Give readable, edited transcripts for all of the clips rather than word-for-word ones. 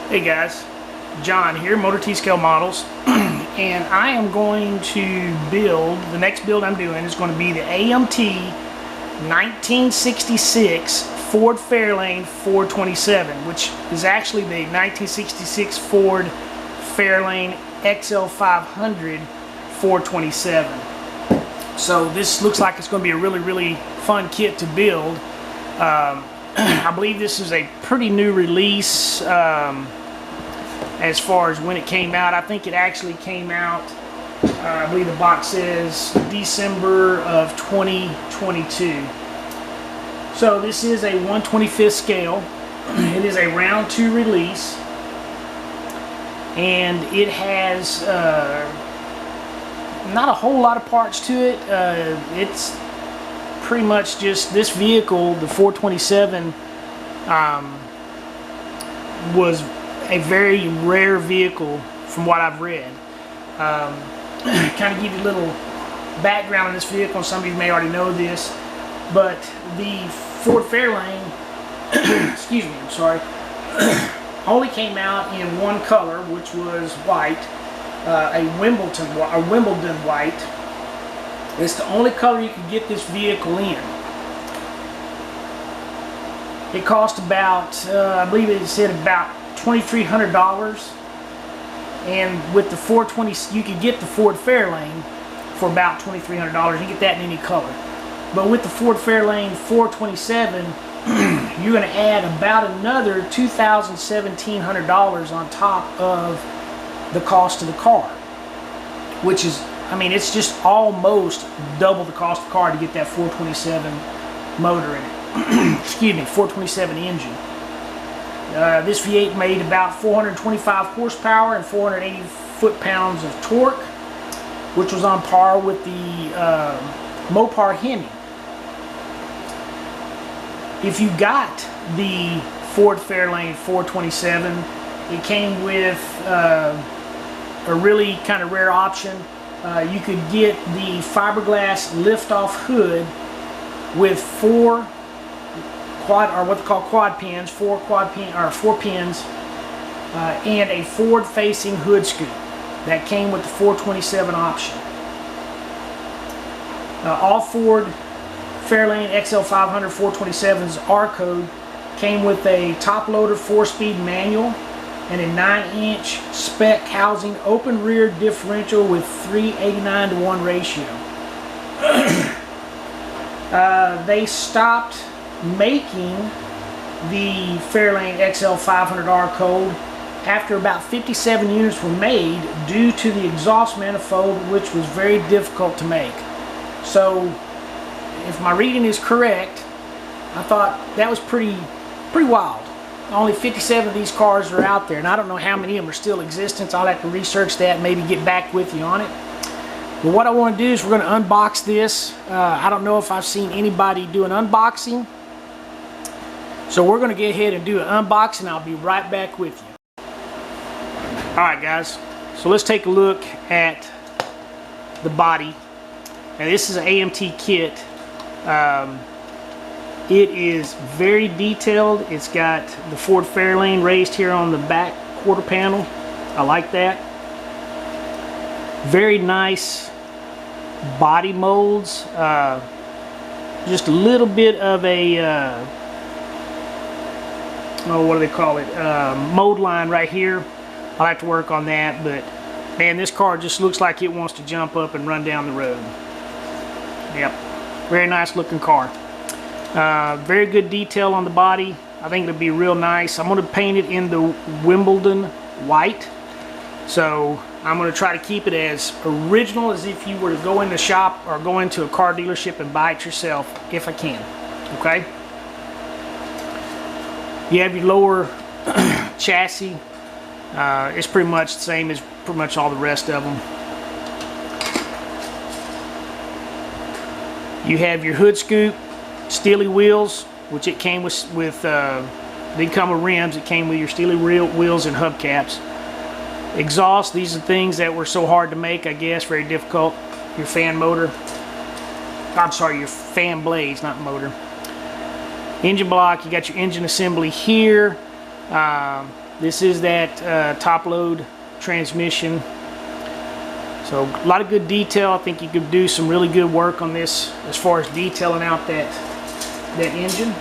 Hey guys, John here, Motor T-Scale Models, and I am going to build, the next build I'm doing is going to be the AMT 1966 Ford Fairlane 427, which is actually the 1966 Ford Fairlane XL500 427. So this looks like it's going to be a really fun kit to build. I believe this is a pretty new release as far as when it came out. I think it actually came out, I believe the box says December of 2022. So this is a 1/25th scale. It is a round 2 release, and it has not a whole lot of parts to it. It's pretty much just this vehicle, the 427, was a very rare vehicle from what I've read. Kind of give you a little background on this vehicle, and some of you may already know this, but the Ford Fairlane, excuse me, I'm sorry, only came out in one color, which was white, a Wimbledon White. It's the only color you can get this vehicle in. It cost about, I believe it said about $2,300, and with the 420, you could get the Ford Fairlane for about $2,300. You get that in any color. But with the Ford Fairlane 427, you're going to add about another $2,700 on top of the cost of the car, which is, I mean, it's just almost double the cost of the car to get that 427 motor in it. Excuse me, 427 engine. This V8 made about 425 horsepower and 480 foot-pounds of torque, which was on par with the Mopar Hemi. If you got the Ford Fairlane 427, it came with a really kind of rare option. You could get the fiberglass lift-off hood with four what they call quad pins, four pins, and a forward-facing hood scoop. That came with the 427 option. All Ford Fairlane XL500 427's R code came with a top-loader 4-speed manual and a 9-inch spec housing open rear differential with 389:1 ratio. They stopped making the Fairlane XL500R code after about 57 units were made due to the exhaust manifold, which was very difficult to make. So if my reading is correct, I thought that was pretty wild. Only 57 of these cars are out there, and I don't know how many of them are still in existence. I'll have to research that and maybe get back with you on it. But what I want to do is we're going to unbox this. I don't know if I've seen anybody do an unboxing. So we're going to get ahead and do an unboxing. I'll be right back with you. Alright guys, so let's take a look at the body. Now this is an AMT kit. It is very detailed. It's got the Ford Fairlane raised here on the back quarter panel. I like that. Very nice body molds. Just a little bit of a oh, what do they call it? Mold line right here. I'll have to work on that, but man, this car just looks like it wants to jump up and run down the road. Yep, very nice looking car. Very good detail on the body. I think it'll be real nice. I'm going to paint it in the Wimbledon White. So I'm going to try to keep it as original as if you were to go in the shop or go into a car dealership and buy it yourself, if I can. Okay? You have your lower chassis. It's pretty much the same as pretty much all the rest of them. You have your hood scoop, steely wheels, which it came with they come with rims. It came with your steely wheels and hubcaps. Exhaust, these are things that were so hard to make, I guess, very difficult. Your fan motor, I'm sorry, your fan blades, not motor. Engine block, you got your engine assembly here. This is that top load transmission. So a lot of good detail. I think you could do some really good work on this as far as detailing out that engine.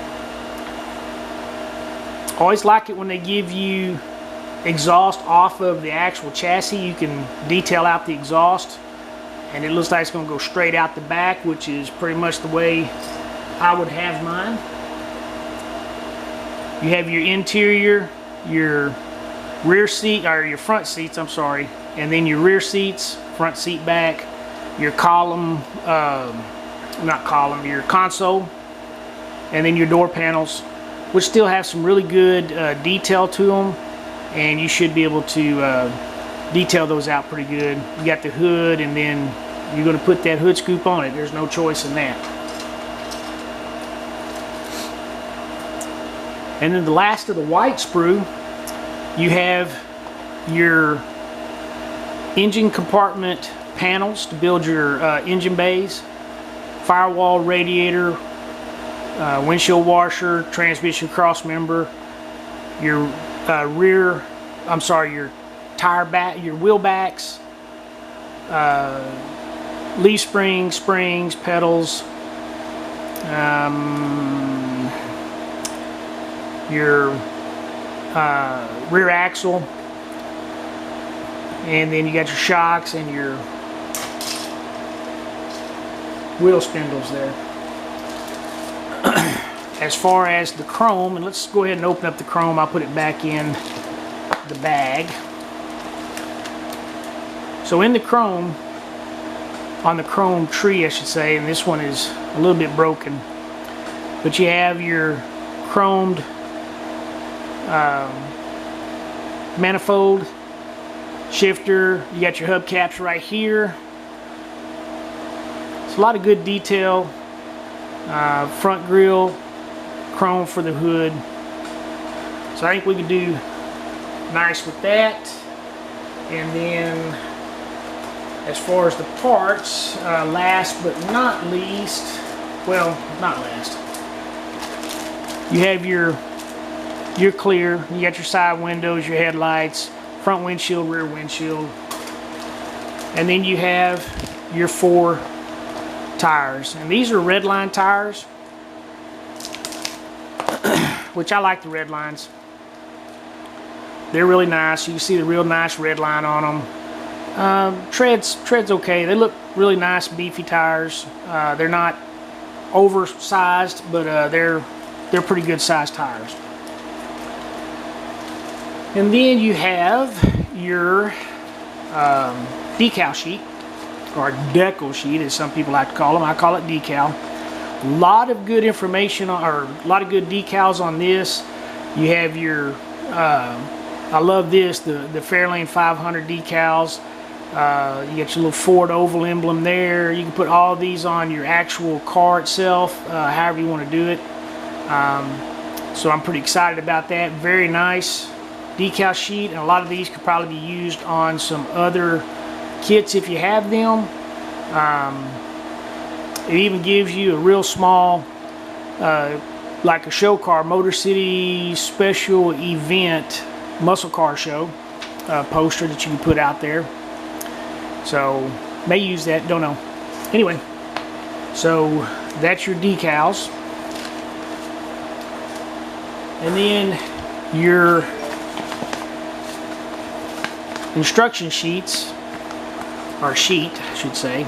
Always like it when they give you exhaust off of the actual chassis. You can detail out the exhaust and it looks like it's going to go straight out the back, which is pretty much the way I would have mine. You have your interior, your rear seat, or your front seats, I'm sorry, and then your rear seats, front seat back, your column, not column, your console, and then your door panels, which still have some really good detail to them, and you should be able to detail those out pretty good. You got the hood, and then you're going to put that hood scoop on it. There's no choice in that. And then the last of the white sprue, you have your engine compartment panels to build your engine bays, firewall, radiator, windshield washer, transmission cross member, your your tire back, your wheel backs, leaf springs, pedals, your rear axle, and then you got your shocks and your wheel spindles there. As far as the chrome, and let's go ahead and open up the chrome. I'll put it back in the bag. So in the chrome, on the chrome tree I should say, and this one is a little bit broken, but you have your chromed manifold, shifter, you got your hubcaps right here. It's a lot of good detail. Front grille, chrome for the hood. So I think we could do nice with that. And then as far as the parts, last but not least, well, not last, you have your clear, you got your side windows, your headlights, front windshield, rear windshield, and then you have your 4 tires, and these are red line tires, which I like the red lines. They're really nice. You can see the real nice red line on them. Tread's okay. They look really nice, beefy tires. They're not oversized, but they're pretty good sized tires. And then you have your decal sheet, or decal sheet as some people like to call them. I call it decal. A lot of good information, or a lot of good decals on this. You have your, I love this, the Fairlane 500 decals. You got your little Ford oval emblem there. You can put all these on your actual car itself, however you want to do it. So I'm pretty excited about that. Very nice decal sheet, and a lot of these could probably be used on some other kits if you have them. It even gives you a real small, like a show car, Motor City special event muscle car show poster that you can put out there. So may use that, don't know. Anyway, so that's your decals, and then your instruction sheets, or sheet I should say,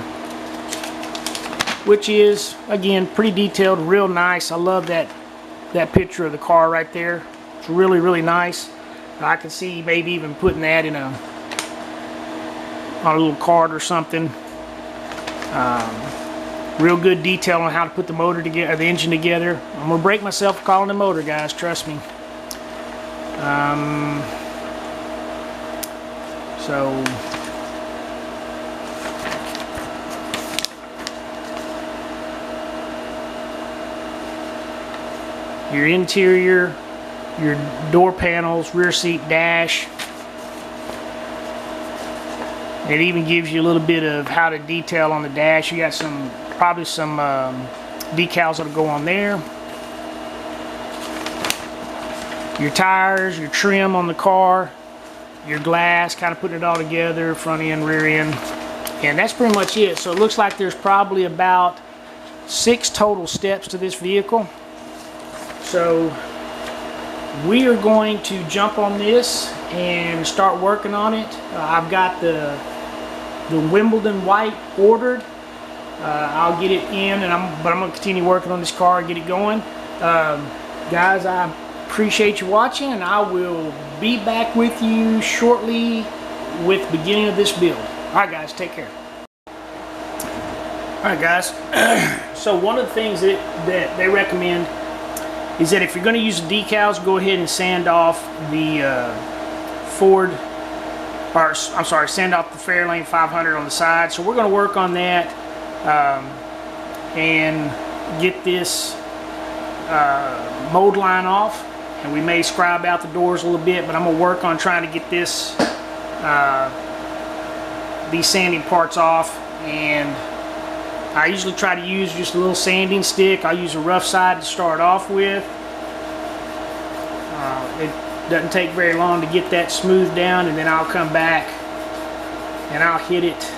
which is again pretty detailed, real nice. I love that picture of the car right there. It's really nice. I can see maybe even putting that in on a little card or something. Real good detail on how to put the motor together, the engine together. I'm gonna break myself calling the motor, guys, trust me. So your interior, your door panels, rear seat, dash. It even gives you a little bit of how to detail on the dash. You got probably some decals that'll go on there. your tires, your trim on the car, your glass, kind of putting it all together, front end, rear end, and that's pretty much it. So it looks like there's probably about 6 total steps to this vehicle. So we are going to jump on this and start working on it. I've got the Wimbledon White ordered. I'll get it in, but I'm going to continue working on this car and get it going. Guys, I appreciate you watching, and I will be back with you shortly with the beginning of this build. Alright guys, take care. Alright guys, so one of the things that they recommend is that if you're going to use the decals, go ahead and sand off the sand off the Fairlane 500 on the side. So we're going to work on that and get this mold line off. And we may scribe out the doors a little bit, but I'm going to work on trying to get this these sanding parts off. And I usually try to use just a little sanding stick. I'll use a rough side to start off with. It doesn't take very long to get that smoothed down, and then I'll come back and I'll hit it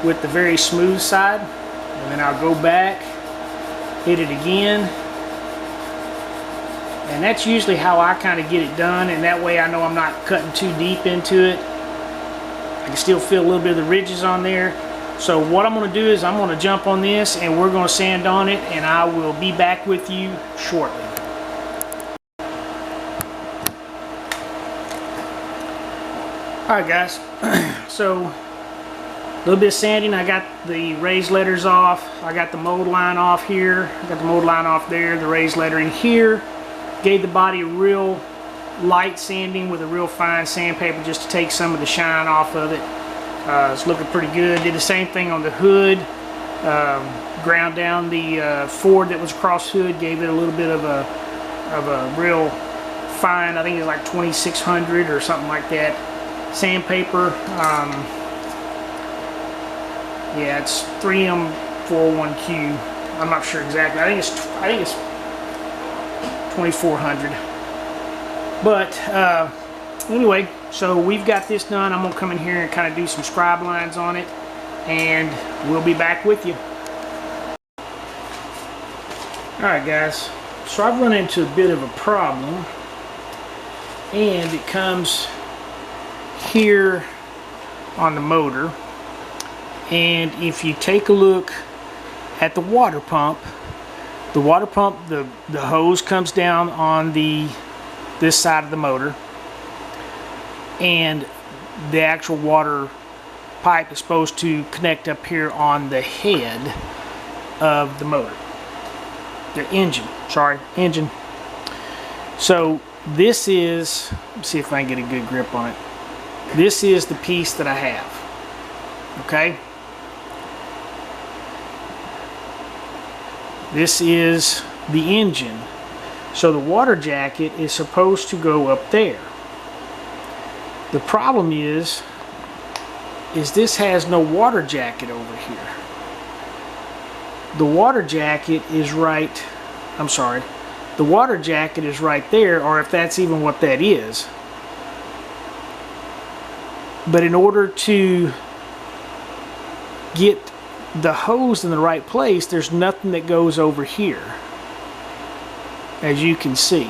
with the very smooth side, and then I'll go back, hit it again. And that's usually how I kind of get it done, and that way I know I'm not cutting too deep into it. I can still feel a little bit of the ridges on there. So what I'm going to do is I'm going to jump on this and we're going to sand on it, and I will be back with you shortly. Alright guys, so a little bit of sanding. I got the raised letters off. I got the mold line off here. I got the mold line off there, the raised lettering here. Gave the body a real light sanding with a real fine sandpaper just to take some of the shine off of it. It's looking pretty good. Did the same thing on the hood. Ground down the Ford that was across hood. Gave it a little bit of a real fine, I think it's like 2600 or something like that. Sandpaper. Yeah, it's 3M41Q. I'm not sure exactly. I think it's 2400. But anyway, so we've got this done. I'm gonna come in here and kind of do some scribe lines on it, and we'll be back with you. Alright guys, so I've run into a bit of a problem, and it comes here on the motor. And if you take a look at the water pump, the hose comes down on this side of the motor, and the actual water pipe is supposed to connect up here on the head of the motor, the engine. So this is, let's see if I can get a good grip on it. This is the piece that I have. Okay. This is the engine. So the water jacket is supposed to go up there. The problem is this has no water jacket over here. The water jacket is right, the water jacket is right there, or if that's even what that is. But in order to get the hose in the right place, there's nothing that goes over here, as you can see.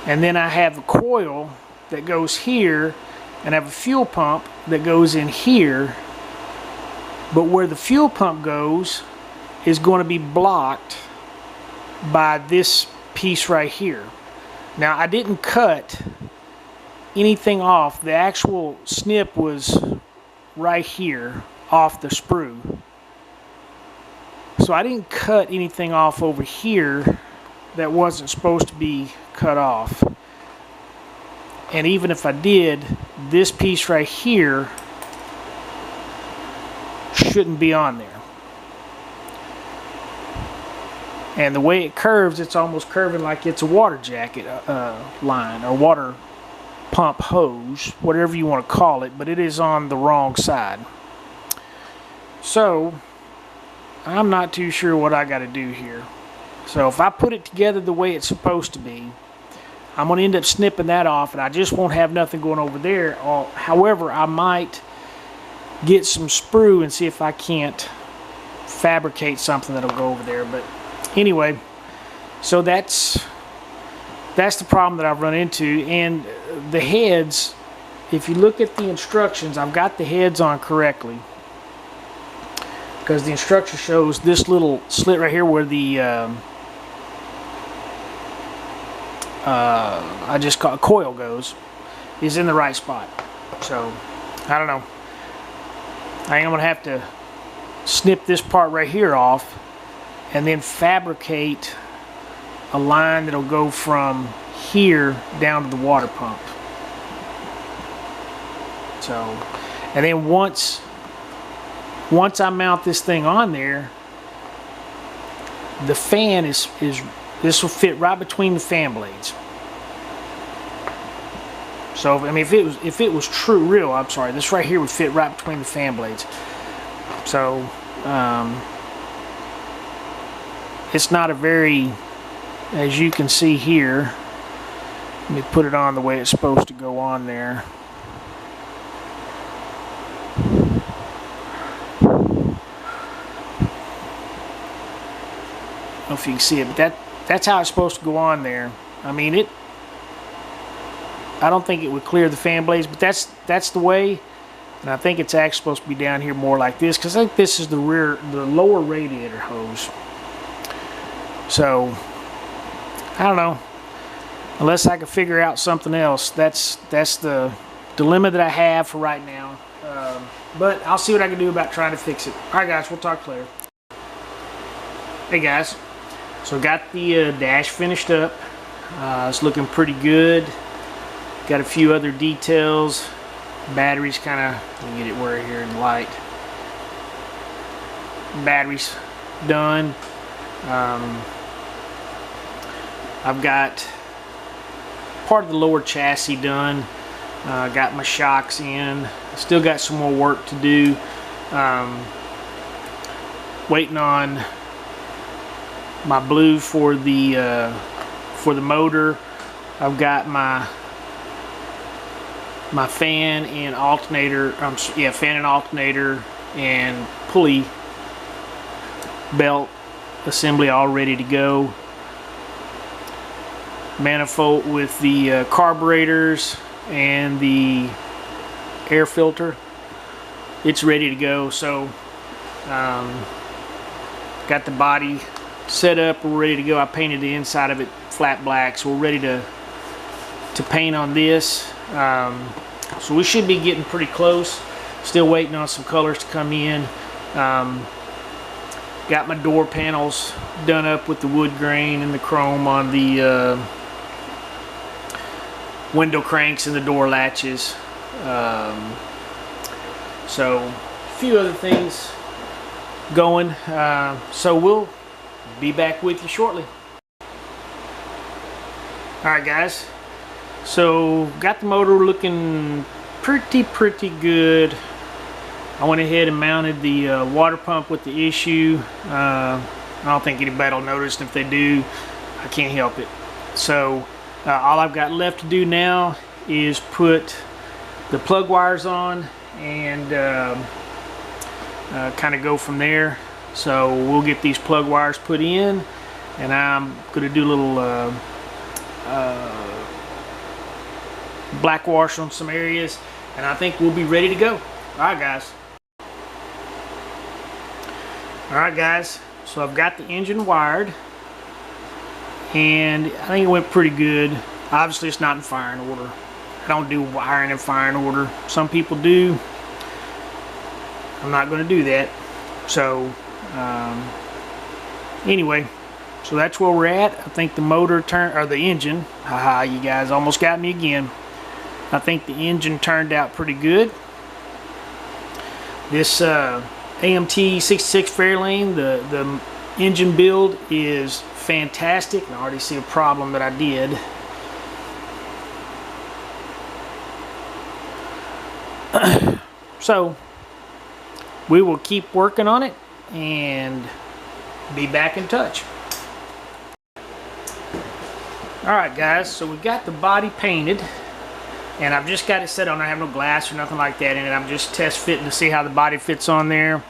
And then I have a coil that goes here, and I have a fuel pump that goes in here, but where the fuel pump goes is going to be blocked by this piece right here. Now I didn't cut anything off. The actual snip was right here off the sprue, so I didn't cut anything off over here that wasn't supposed to be cut off. And even if I did, this piece right here shouldn't be on there. And the way it curves, it's almost curving like it's a water jacket line, or water pump hose, whatever you want to call it, but it is on the wrong side. So I'm not too sure what I got to do here. So if I put it together the way it's supposed to be, I'm going to end up snipping that off, and I just won't have nothing going over there. However, I might get some sprue and see if I can't fabricate something that'll go over there. But anyway, so that's the problem that I've run into. And the heads, if you look at the instructions, I've got the heads on correctly, because the instruction shows this little slit right here where the I just call it coil goes, is in the right spot. So I don't know, I am gonna have to snip this part right here off and then fabricate a line that'll go from here down to the water pump. So, and then once I mount this thing on there, the fan is this will fit right between the fan blades. So I mean, if it was real, I'm sorry, this right here would fit right between the fan blades. So it's not a very, as you can see here, let me put it on the way it's supposed to go on there. I don't know if you can see it, but that's how it's supposed to go on there. I mean, I don't think it would clear the fan blades, but that's the way. And I think it's actually supposed to be down here more like this, because I think this is the lower radiator hose. So I don't know, unless I can figure out something else. That's the dilemma that I have for right now. But I'll see what I can do about trying to fix it. All right, guys, we'll talk later. Hey, guys. So got the dash finished up. It's looking pretty good. Got a few other details. Batteries kind of, let me get it where here in the light. Batteries done. I've got part of the lower chassis done. Got my shocks in. Still got some more work to do. Waiting on my blue for the motor. I've got my fan and alternator. Fan and alternator and pulley belt assembly all ready to go. Manifold with the carburetors and the air filter, it's ready to go. So got the body set up, we're ready to go. I painted the inside of it flat black, so we're ready to paint on this. So we should be getting pretty close. Still waiting on some colors to come in. Got my door panels done up with the wood grain and the chrome on the window cranks and the door latches. So a few other things going. So we'll be back with you shortly. Alright, guys, so got the motor looking pretty good. I went ahead and mounted the water pump with the issue. I don't think anybody will notice, and if they do, I can't help it. So all I've got left to do now is put the plug wires on and kind of go from there. So we'll get these plug wires put in, and I'm going to do a little black wash on some areas, and I think we'll be ready to go. Alright, guys. Alright, guys, so I've got the engine wired, and I think it went pretty good. Obviously it's not in firing order. I don't do wiring in firing order. Some people do. I'm not going to do that. So anyway, so that's where we're at. I think the motor or the engine, haha, you guys almost got me again. I think the engine turned out pretty good. This AMT 66 Fairlane, the engine build is fantastic. I already see a problem that I did. So we will keep working on it and be back in touch. Alright guys, so we got the body painted, and I've just got it set on. I have no glass or nothing like that in it. I'm just test fitting to see how the body fits on there.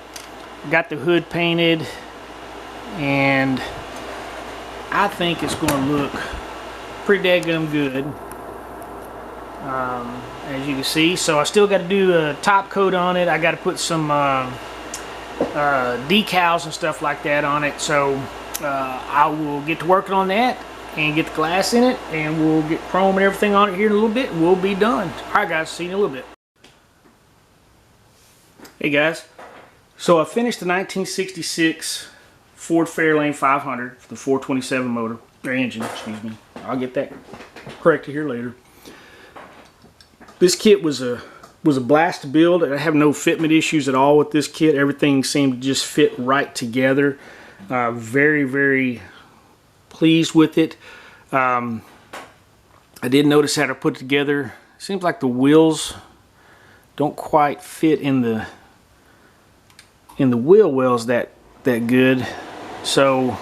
Got the hood painted, and I think it's going to look pretty daggum good, as you can see. So I still got to do a top coat on it. I got to put some decals and stuff like that on it. So I will get to working on that and get the glass in it, and we'll get chrome and everything on it here in a little bit. We'll be done. Alright guys, see you in a little bit. Hey guys, so I finished the 1966 Ford Fairlane 500, the 427 motor, or engine, excuse me. I'll get that corrected here later. This kit was a blast to build. I have no fitment issues at all with this kit. Everything seemed to just fit right together. Very, very pleased with it. I did notice how to put it together. Seems like the wheels don't quite fit in the wheel wells that good. So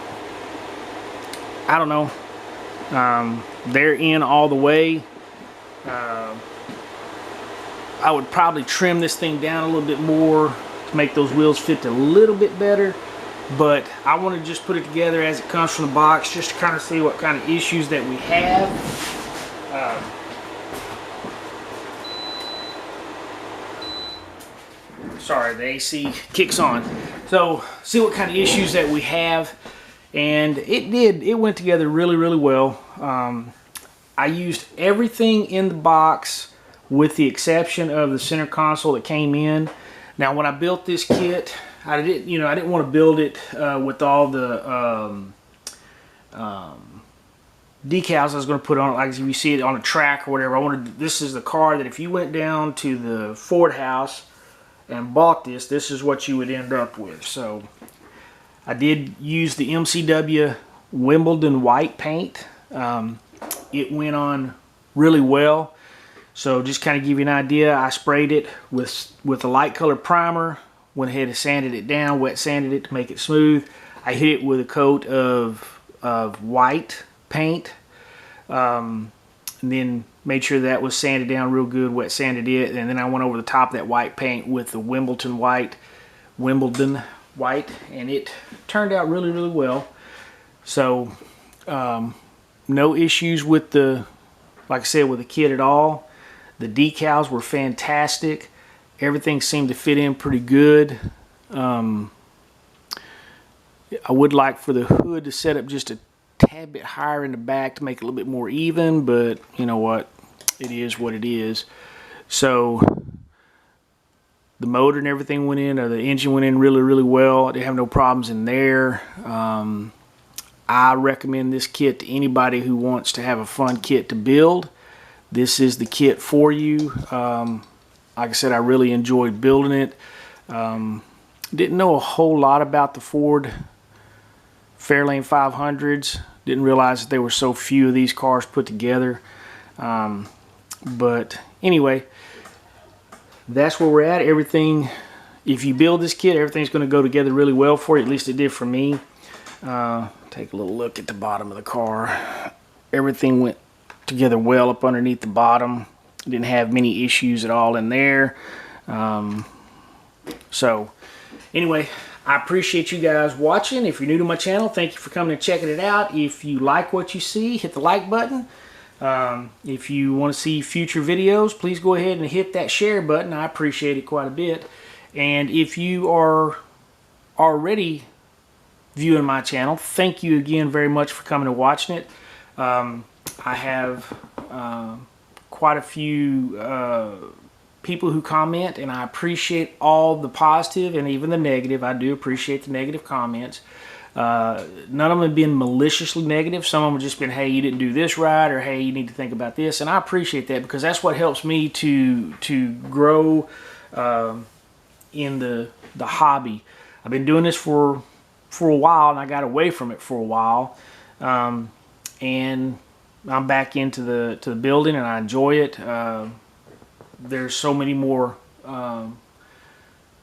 I don't know. They're in all the way. I would probably trim this thing down a little bit more to make those wheels fit a little bit better. But I want to just put it together as it comes from the box, just to kind of see what kind of issues that we have. Sorry, the AC kicks on. So see what kind of issues that we have, and it went together really, really well. I used everything in the box with the exception of the center console that came in. Now when I built this kit, I didn't want to build it with all the decals I was going to put on it, like if you see it on a track or whatever. This is the car that if you went down to the Ford house and bought this is what you would end up with. So I did use the MCW Wimbledon White paint. It went on really well. So just kind of give you an idea, I sprayed it with a light color primer. Went ahead and sanded it down, wet sanded it to make it smooth. I hit it with a coat of white paint, and then made sure that was sanded down real good, wet sanded it, and then I went over the top of that white paint with the Wimbledon White, and it turned out really, really well. So no issues with the, like I said, with the kit at all. The decals were fantastic. Everything seemed to fit in pretty good. I would like for the hood to set up just a tad bit higher in the back to make it a little bit more even, but you know what? It is what it is. So the motor and everything went in, or the engine went in really, really well. I didn't have no problems in there. I recommend this kit to anybody who wants to have a fun kit to build. This is the kit for you. Like I said, I really enjoyed building it. Didn't know a whole lot about the Ford Fairlane 500s. Didn't realize that there were so few of these cars put together. But anyway, that's where we're at. Everything, if you build this kit, everything's going to go together really well for you. At least it did for me. Take a little look at the bottom of the car. Everything went together well up underneath the bottom. Didn't have many issues at all in there. So anyway, I appreciate you guys watching. If you're new to my channel, thank you for coming and checking it out. If you like what you see, hit the like button. If you want to see future videos, please go ahead and hit that share button. I appreciate it quite a bit. And if you are already viewing my channel, thank you again very much for coming and watching it. I have quite a few people who comment, and I appreciate all the positive and even the negative. I do appreciate the negative comments. None of them have been maliciously negative. Some of them have just been, hey, you didn't do this right, or hey, you need to think about this. And I appreciate that, because that's what helps me to grow in the hobby. I've been doing this for a while, and I got away from it for a while. And I'm back into the building, and I enjoy it. There's so many more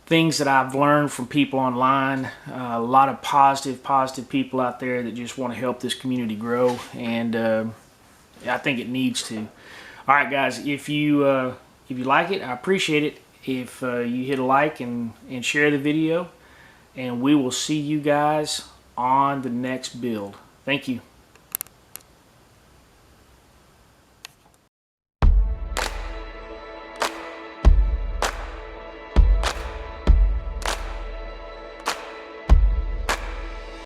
things that I've learned from people online. A lot of positive people out there that just want to help this community grow. And I think it needs to. All right, guys, if you like it, I appreciate it if you hit a like and share the video, and we will see you guys on the next build. Thank you.